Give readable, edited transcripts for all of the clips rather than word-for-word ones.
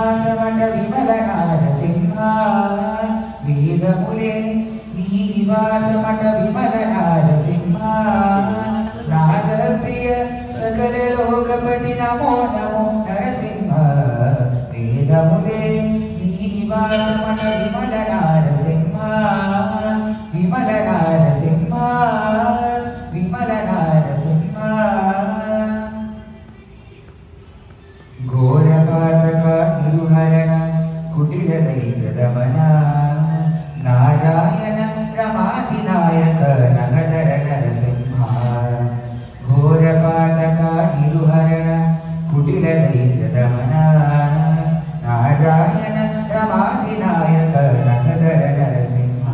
నివాసమట విమల నారసింహ వేదములే నీ నివాసమట విమల నారసింహ నాగప్రియ సకల లోకపతి నమో నమో నరసింహ వేదములే నీ నివాసమట విమల నారసింహ విమల నారసింహ విమల నారసింహ ఘోరపాతక నిరుహరణ కుటిల దైత్యదమన నారాయణ రమాధినాయక నగధర నరసింహ ఘోరపాతక నిరుహరణ కుటిల దైత్యదమన నారాయణ రమాధినాయక నగధర నరసింహ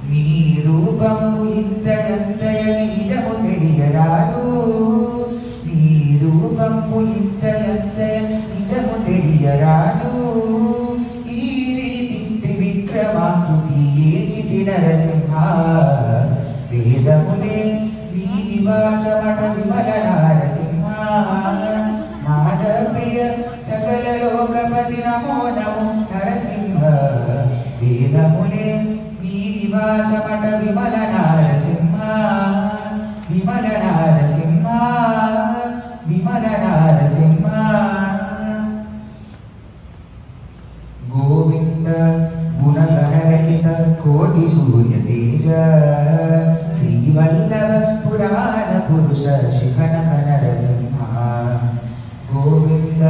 నీ రూపము ఇంతయంతయని నిజము తెలియరాదు నీ రూపము ఇంతయంతయని నిజము తెలియరాదు ఈ రీతి విక్రమాకృతి ఏచితి నరసింహ వేదములే నీ నివాసమట విమల నారసింహ నాదప్రియ సకల లోకపతి నమో నమో నరసింహ వేదములే నీ నివాసమట విమల నారసింహ విమల నారసింహ విమల నారసింహ గోవింద గుణగణరహిత కోటి సూర్య తేజ శ్రీవల్లభ పురాణ పురుష శిఖనక నరసింహ గోవింద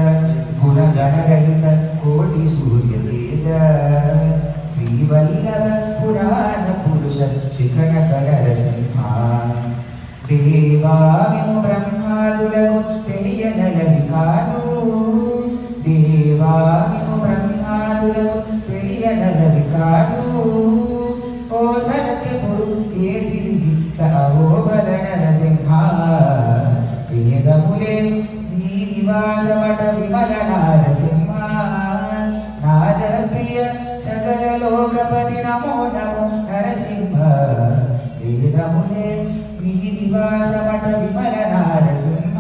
గుణగణరహిత కోటి సూర్య తేజ శ్రీవల్లభ పురాణ పురుష శిఖనక నరసింహ దేవావిము బ్రహ్మాదులకు తెలియనలవి కాదు దేవావిము బ్రహ్మాదులకు తెలియనలవి కాదు ఓ సత్యపురు ఏది ఓబల నరసింహ వేదములే నీ నివాసమట విమల నారసింహ నాదప్రియ సకల లోకపతి నమో నమో నరసింహ వేదములే నీ నివాసమట విమల నారసింహ